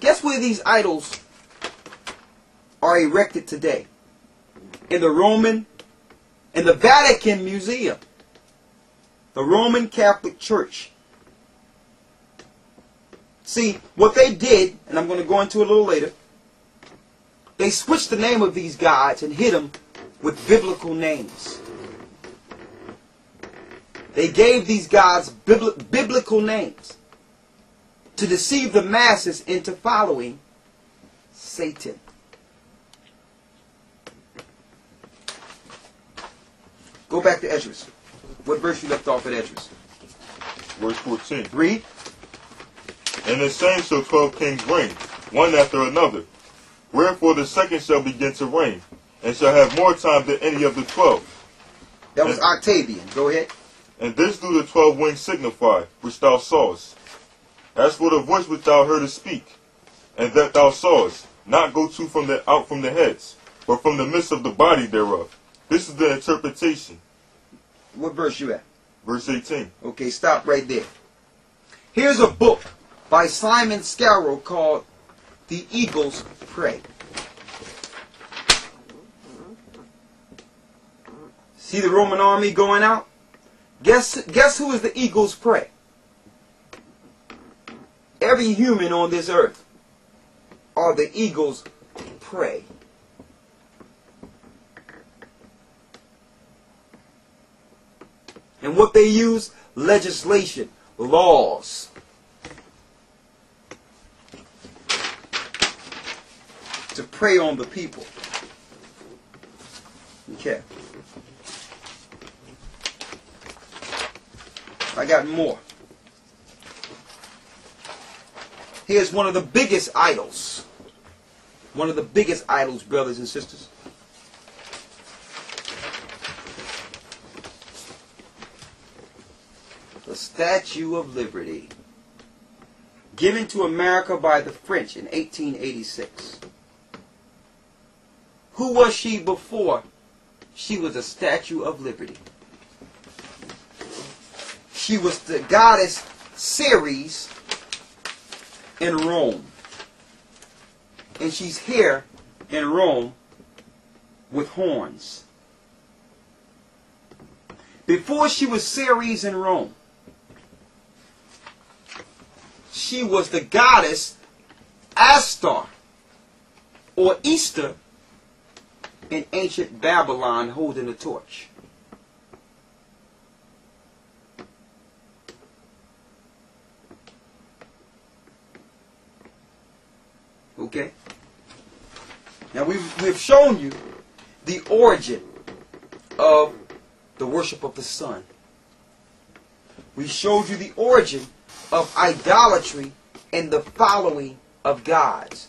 Guess where these idols are erected today? In the Vatican Museum. The Roman Catholic Church. See, what they did, and I'm going to go into it a little later, they switched the name of these gods and hit them with biblical names. They gave these gods biblical names to deceive the masses into following Satan. Go back to Esdras. What verse you left off at Esdras? Verse 14. Read. And the same shall 12 kings reign, one after another. Wherefore the second shall begin to reign, and shall have more time than any of the 12. That was Octavian. Go ahead. And this do the 12 wings signify, which thou sawest. As for the voice which thou heardest speak, and that thou sawest, not go to out from the heads, but from the midst of the body thereof. This is the interpretation. What verse you at? Verse 18. Okay, stop right there. Here's a book by Simon Scarrow called The Eagle's Prey. See the Roman army going out? Guess who is the eagle's prey? Every human on this earth are the eagle's prey. And what they use? Legislation, laws. To prey on the people. Okay. I got more. Here's one of the biggest idols. One of the biggest idols, brothers and sisters. The Statue of Liberty. Given to America by the French in 1886. Who was she before she was a Statue of Liberty? She was the goddess Ceres in Rome. And she's here in Rome with horns. Before she was Ceres in Rome, she was the goddess Astar or Easter in ancient Babylon, holding a torch. Okay? Now we've shown you the origin of the worship of the sun. We showed you the origin of idolatry and the following of gods.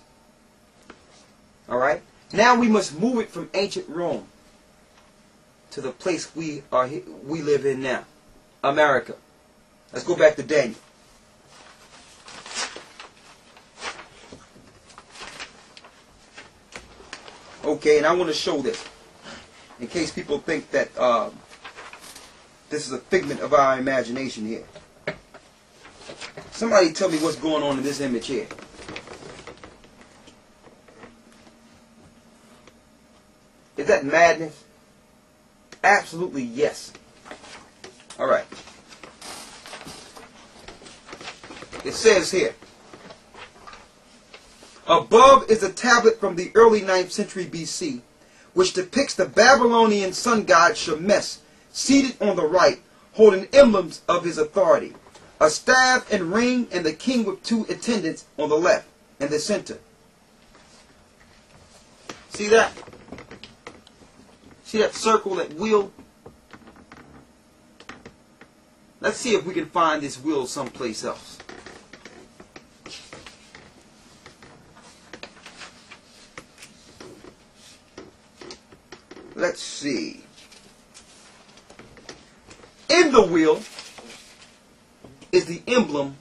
Alright? Now we must move it from ancient Rome to the place we live in now. America. Let's go back to Daniel. Okay, and I want to show this in case people think that this is a figment of our imagination here. Somebody tell me what's going on in this image here. Is that madness? Absolutely yes. Alright. It says here, above is a tablet from the early 9th century BC, which depicts the Babylonian sun god Shemesh, seated on the right, holding emblems of his authority, a staff and ring, and the king with 2 attendants on the left and the center. See that? See that circle, that wheel? Let's see if we can find this wheel someplace else. Let's see. In the wheel is the emblem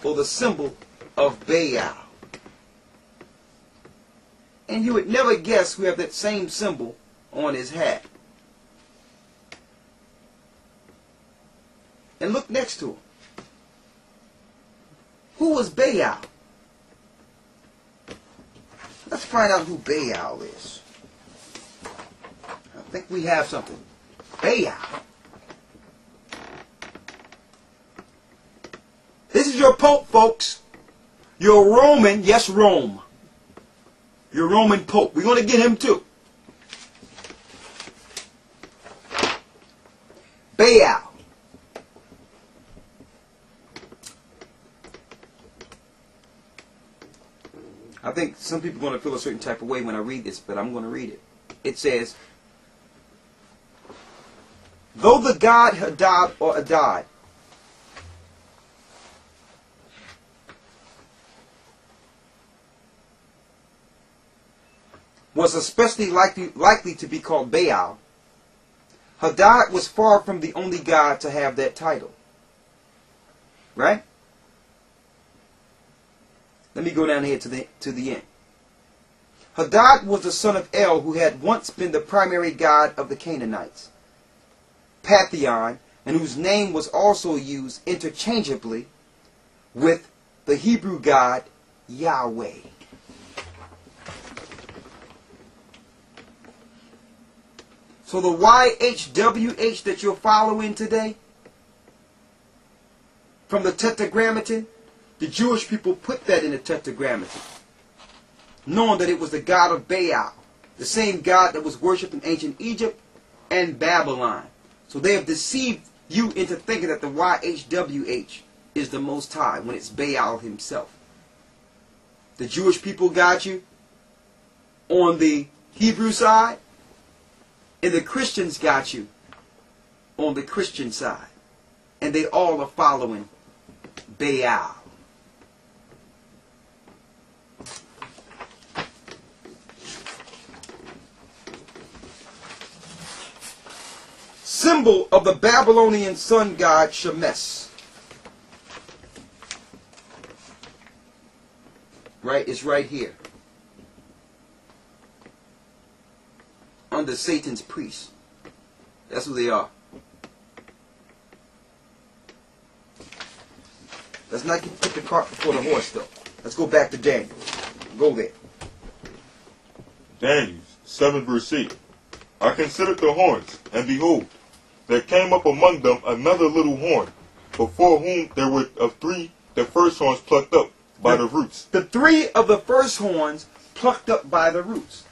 or the symbol of Baal. And you would never guess we have that same symbol on his hat. And look next to him. Who was Baal? let's find out who Baal is. I think we have something. Baal. This is your Pope, folks. Your Roman, yes, Rome. Your Roman Pope. We're going to get him too. Baal. I think some people are going to feel a certain type of way when I read this, but I'm going to read it. It says, though the god Hadad or Adad was especially likely to be called Baal, Hadad was far from the only god to have that title. Right? Let me go down here to the end. Hadad was the son of El, who had once been the primary god of the Canaanites, Pantheon, and whose name was also used interchangeably with the Hebrew god Yahweh. So the YHWH that you're following today, from the Tetragrammaton, the Jewish people put that in the Tetragrammaton, knowing that it was the god of Baal, the same god that was worshipped in ancient Egypt and Babylon. So they have deceived you into thinking that the YHWH is the Most High when it's Baal himself. The Jewish people got you on the Hebrew side, and the Christians got you on the Christian side. And they all are following Baal. Symbol of the Babylonian sun god Shemesh. Right? It's right here. Under Satan's priests. That's who they are. Let's not put the cart before the horse, though. Let's go back to Daniel. Go there. Daniel 7 verse 8. I considered the horns, and behold, there came up among them another little horn, before whom there were of three the first horns plucked up by the roots. The three of the first horns plucked up by the roots.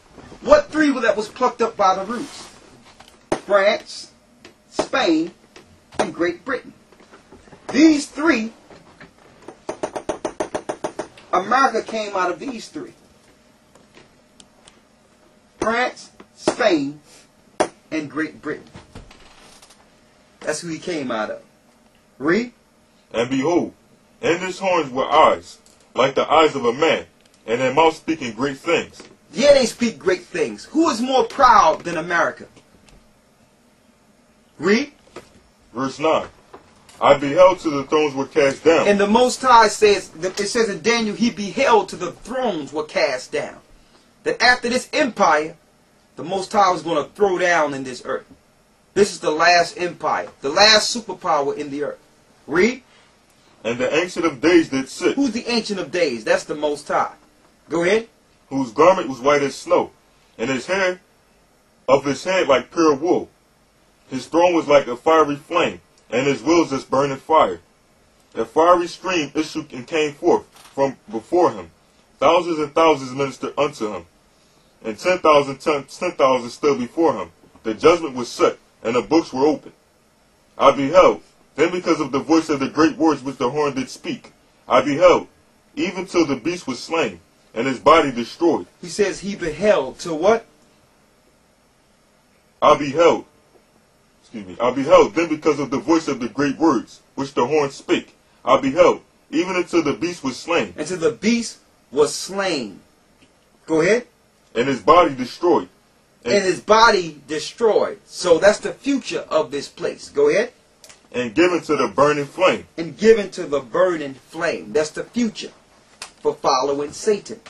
What three that was plucked up by the roots? France, Spain, and Great Britain. These three, America came out of these three. France, Spain, and Great Britain. That's who he came out of. Read. And behold, in his horns were eyes, like the eyes of a man, and their mouth speaking great things. Yeah, they speak great things. Who is more proud than America? Read. Verse 9. I beheld till the thrones were cast down. And the Most High says, it says in Daniel, he beheld till the thrones were cast down. That after this empire, the Most High was going to throw down in this earth. This is the last empire, the last superpower in the earth. Read. And the Ancient of Days did sit. Who's the Ancient of Days? That's the Most High. Go ahead. Whose garment was white as snow, and his hair of his head like pure wool. His throne was like a fiery flame, and his wheels as burning fire. A fiery stream issued and came forth from before him. Thousands and thousands ministered unto him, and 10,000 stood before him. The judgment was set, and the books were opened. I beheld, then because of the voice of the great words which the horn did speak, I beheld, even till the beast was slain, and his body destroyed. He says he beheld till what? I beheld, then because of the voice of the great words which the horn spake, I beheld, even until the beast was slain. Until the beast was slain. Go ahead. And his body destroyed. And his body destroyed. So that's the future of this place. Go ahead. And given to the burning flame. And given to the burning flame. That's the future for following Satan.